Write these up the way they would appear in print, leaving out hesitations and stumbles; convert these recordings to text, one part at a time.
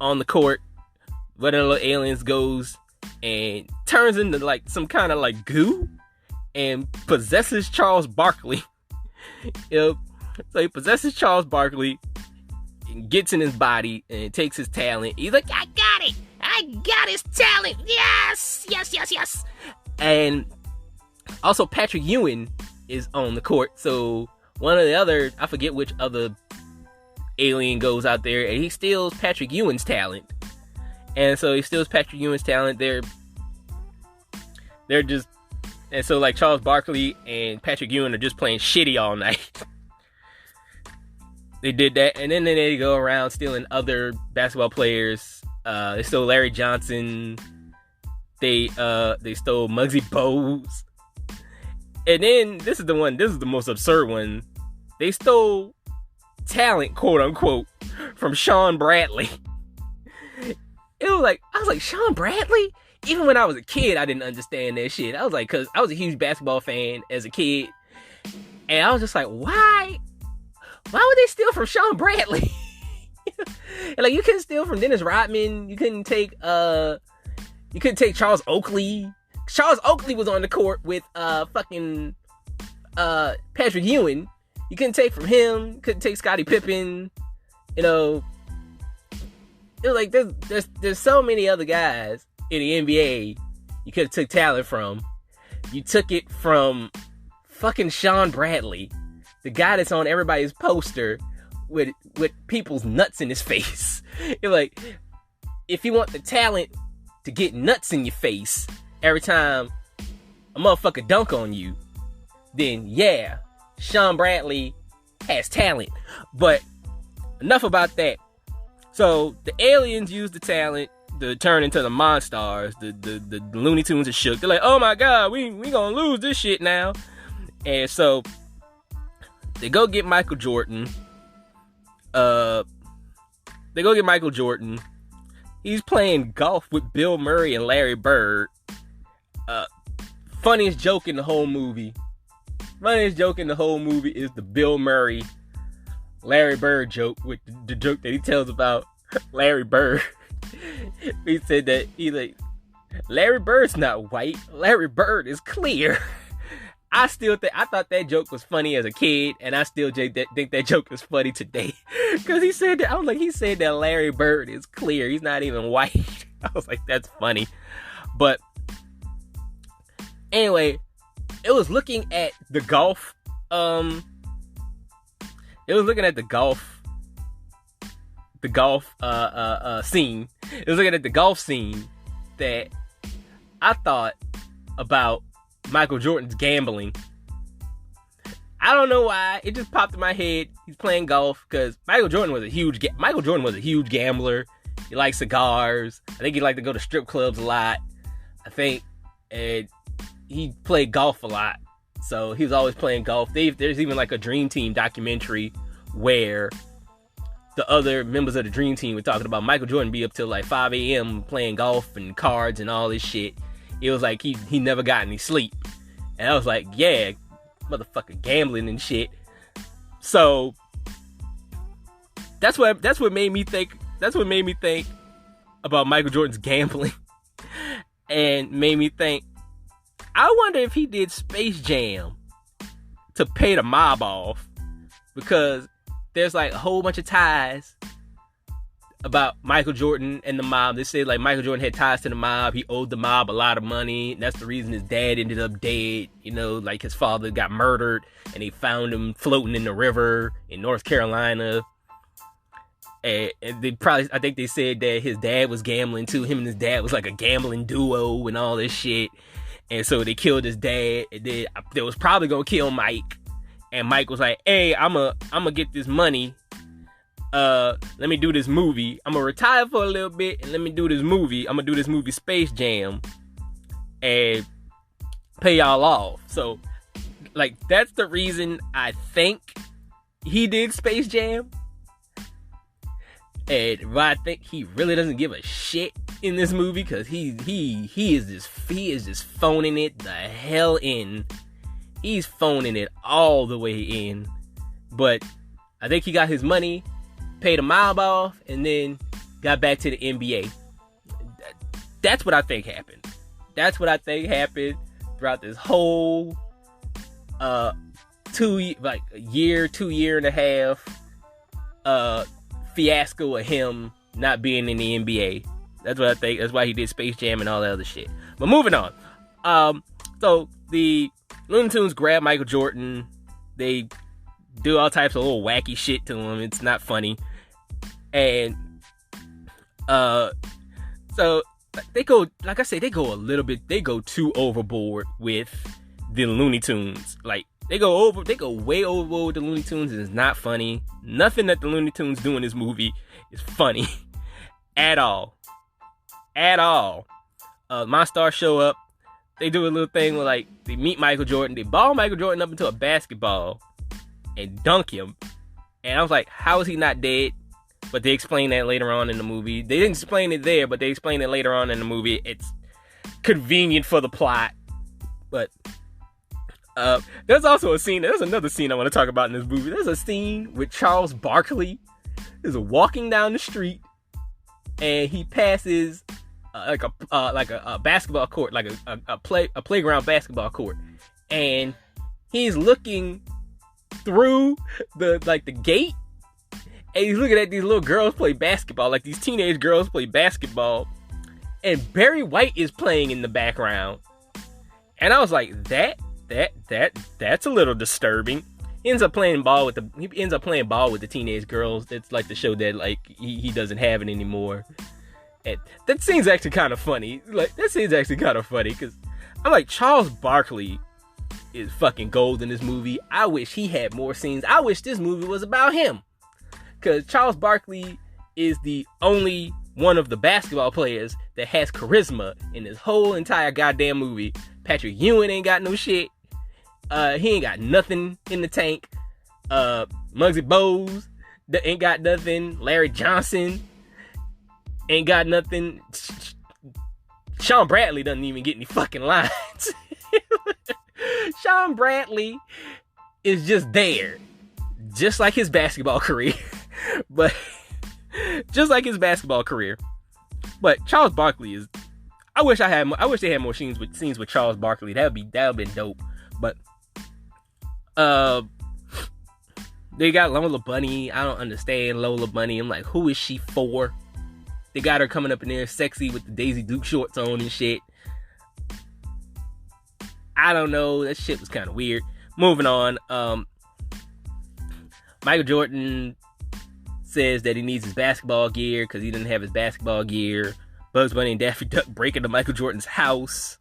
on the court. One of the little aliens goes and turns into like some kind of like goo and possesses Charles Barkley. So he possesses Charles Barkley and gets in his body and takes his talent. He's like, I got it! I got his talent! Yes! Yes, yes, yes! And also Patrick Ewing is on the court. So one of the other, I forget which other alien goes out there and he steals Patrick Ewing's talent. And so he steals Patrick Ewing's talent. They're just, and so like Charles Barkley and Patrick Ewing are just playing shitty all night. They did that, and then they go around stealing other basketball players. They stole Larry Johnson. They stole Muggsy Bogues. And then this is the most absurd one. They stole talent, quote unquote, from Sean Bradley. I was like, Sean Bradley? Even when I was a kid, I didn't understand that shit. I was like, cause I was a huge basketball fan as a kid. And I was just like, why would they steal from Sean Bradley? And like, you couldn't steal from Dennis Rodman. You couldn't take Charles Oakley. Charles Oakley was on the court with fucking Patrick Ewing. You couldn't take from him. Couldn't take Scottie Pippen. You know, it was like there's so many other guys in the NBA you could have took talent from. You took it from fucking Sean Bradley, the guy that's on everybody's poster with people's nuts in his face. You're like, if you want the talent to get nuts in your face every time a motherfucker dunk on you, then yeah, Sean Bradley has talent. But enough about that. So the aliens use the talent to turn into the Monstars. The Looney Tunes are shook. They're like, oh my god, we gonna lose this shit now. And so they go get Michael Jordan. He's playing golf with Bill Murray and Larry Bird. Funniest joke in the whole movie. Is the Bill Murray Larry Bird joke, with the joke that he tells about Larry Bird. He said that Larry Bird's not white. Larry Bird is clear. I thought that joke was funny as a kid, and I still think that joke is funny today. Because he said that, he said that Larry Bird is clear. He's not even white. I was like, that's funny. But anyway, it was looking at the golf. It was looking at the golf scene. It was looking at the golf scene that I thought about Michael Jordan's gambling. I don't know why. It just popped in my head. He's playing golf because Michael Jordan was a huge gambler. He liked cigars. I think he liked to go to strip clubs a lot. I think, and he played golf a lot. So he was always playing golf. There's even like a Dream Team documentary where the other members of the Dream Team were talking about Michael Jordan be up till like 5 a.m. playing golf and cards and all this shit. It was like he never got any sleep. And I was like, yeah, motherfucker gambling and shit. So that's what made me think about Michael Jordan's gambling. And made me think, I wonder if he did Space Jam to pay the mob off, because there's like a whole bunch of ties about Michael Jordan and the mob. They say like Michael Jordan had ties to the mob. He owed the mob a lot of money. And that's the reason his dad ended up dead. You know, like his father got murdered and they found him floating in the river in North Carolina. And I think they said that his dad was gambling too. Him and his dad was like a gambling duo and all this shit. And so they killed his dad. And then they was probably gonna kill Mike. And Mike was like, hey, I'm gonna get this money. Let me do this movie. I'm gonna retire for a little bit and let me do this movie. I'm gonna do this movie Space Jam and pay y'all off. So, like, that's the reason I think he did Space Jam. And I think he really doesn't give a shit in this movie, because he is just phoning it the hell in. He's phoning it all the way in. But I think he got his money, paid a mob off, and then got back to the NBA. That's what I think happened. That's what I think happened throughout this whole 2 year and a half fiasco of him not being in the NBA. That's what I think. That's why he did Space Jam and all that other shit. But moving on. So the Looney Tunes grab Michael Jordan. They do all types of little wacky shit to him. It's not funny. And so they go, like I said, they go too overboard with the Looney Tunes. Like, they go way overboard with the Looney Tunes, and it's not funny. Nothing that the Looney Tunes do in this movie is funny at all. Monstars show up. They do a little thing where, like, they meet Michael Jordan. They ball Michael Jordan up into a basketball and dunk him. And I was like, how is he not dead? But they explain that later on in the movie. They didn't explain it there, but they explain it later on in the movie. It's convenient for the plot. But there's also a scene. There's another scene I want to talk about in this movie. There's a scene with Charles Barkley is walking down the street, and he passes like a basketball court, like a playground basketball court, and he's looking through the gate, and he's looking at these little girls play basketball, like these teenage girls play basketball, and Barry White is playing in the background, and I was like, that's a little disturbing. He ends up playing ball with the teenage girls. That's like to show that, like, he doesn't have it anymore. And that scene's actually kind of funny. Because I'm like, Charles Barkley is fucking gold in this movie. I wish he had more scenes. I wish this movie was about him. Because Charles Barkley is the only one of the basketball players that has charisma in this whole entire goddamn movie. Patrick Ewing ain't got no shit. He ain't got nothing in the tank. Muggsy Bogues ain't got nothing. Larry Johnson ain't got nothing. Sean Bradley doesn't even get any fucking lines. Sean Bradley is just there. Just like his basketball career. But Charles Barkley is, I wish they had more scenes with Charles Barkley. That would have been dope. But they got Lola Bunny. I don't understand Lola Bunny. I'm like, who is she for? They got her coming up in there sexy with the Daisy Duke shorts on and shit. I don't know. That shit was kind of weird. Moving on. Michael Jordan says that he needs his basketball gear because he didn't have his basketball gear. Bugs Bunny and Daffy Duck break into Michael Jordan's house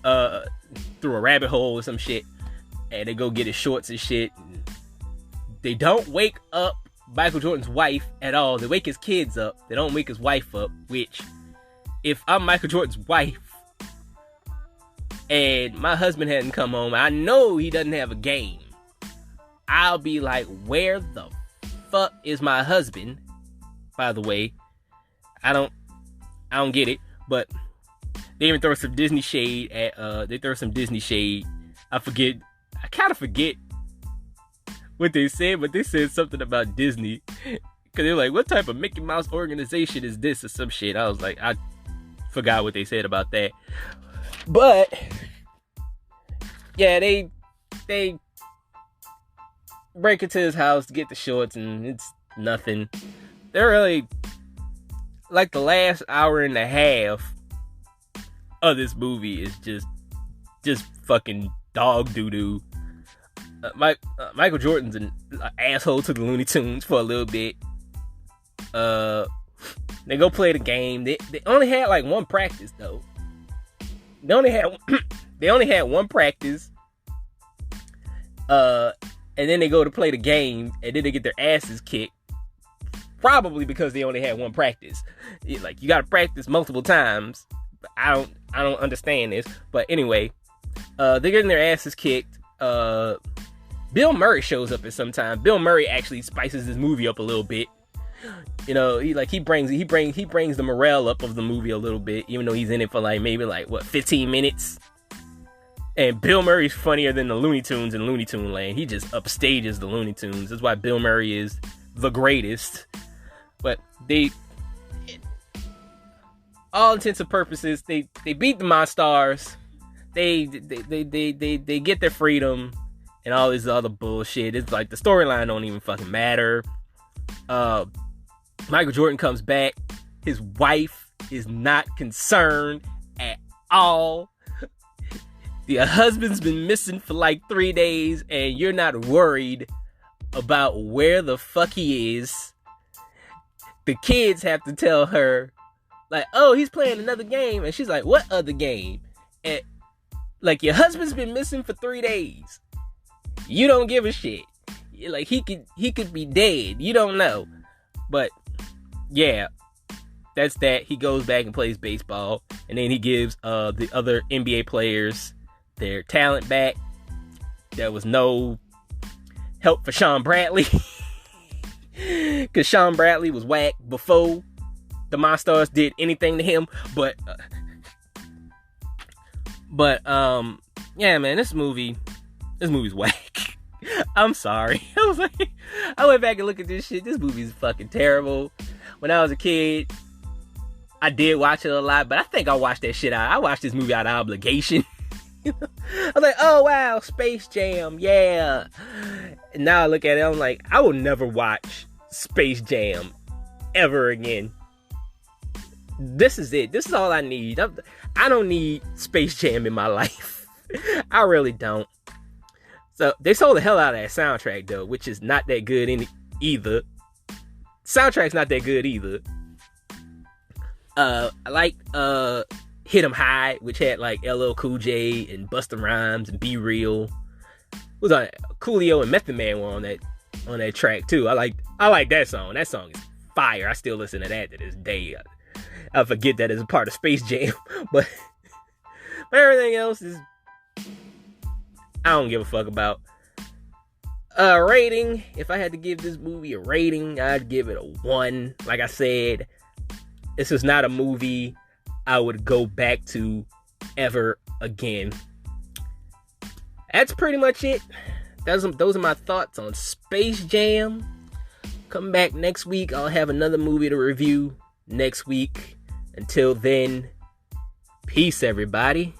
through a rabbit hole or some shit, and they go get his shorts and shit. They don't wake up Michael Jordan's wife at all. They wake his kids up. They don't wake his wife up, which, if I'm Michael Jordan's wife and my husband hadn't come home, I know he doesn't have a game, I'll be like, where the fuck is my husband? By the way, I don't get it, but they even throw some Disney shade at, I kind of forget what they said, but they said something about Disney, because they're like, what type of Mickey Mouse organization is this, or some shit. I was like, I forgot what they said about that. But yeah, they break into his house to get the shorts, and it's nothing. They're really, like, the last hour and a half of this movie is just fucking dog doo-doo. Michael Jordan's an asshole to the Looney Tunes for a little bit. They go play the game. They only had like one practice though. They only had one practice. And then they go to play the game, and then they get their asses kicked. Probably because they only had one practice. Like, you gotta practice multiple times. I don't understand this. But anyway, they're getting their asses kicked. Bill Murray shows up at some time. Bill Murray actually spices this movie up a little bit. You know, he brings the morale up of the movie a little bit, even though he's in it for maybe 15 minutes. And Bill Murray's funnier than the Looney Tunes in Looney Tune Land. He just upstages the Looney Tunes. That's why Bill Murray is the greatest. But they, all intents and purposes, they beat the Monstars. They get their freedom and all this other bullshit. It's like the storyline don't even fucking matter. Michael Jordan comes back. His wife is not concerned at all. The husband's been missing for like 3 days, and you're not worried about where the fuck he is. The kids have to tell her, like, oh, he's playing another game. And she's like, what other game? And like, your husband's been missing for 3 days. You don't give a shit. Like, he could be dead. You don't know. But yeah, that's that. He goes back and plays baseball, and then he gives the other NBA players their talent back. There was no help for Sean Bradley because Sean Bradley was whack before the Monstars did anything to him. But yeah, man, this movie's whack. I'm sorry. I went back and looked at this shit. This movie's fucking terrible. When I was a kid, I did watch it a lot, but I think I watched that shit out. I watched this movie out of obligation. I was like, oh wow, Space Jam, yeah. And now I look at it, I'm like, I will never watch Space Jam ever again. This is it. This is all I need. I don't need Space Jam in my life. I really don't. So they sold the hell out of that soundtrack though, which is not that good either. Soundtrack's not that good either. I like Hit 'Em High, which had like LL Cool J and Busta Rhymes and Be Real. Was on Coolio and Method Man were on that track too. I like that song. That song is fire. I still listen to that to this day. I forget that as a part of Space Jam, but everything else is I don't give a fuck about. Rating. If I had to give this movie a rating, I'd give it a 1. Like I said, this is not a movie I would go back to ever again. That's pretty much it. Those are my thoughts on Space Jam. Come back next week. I'll have another movie to review next week. Until then, peace, everybody.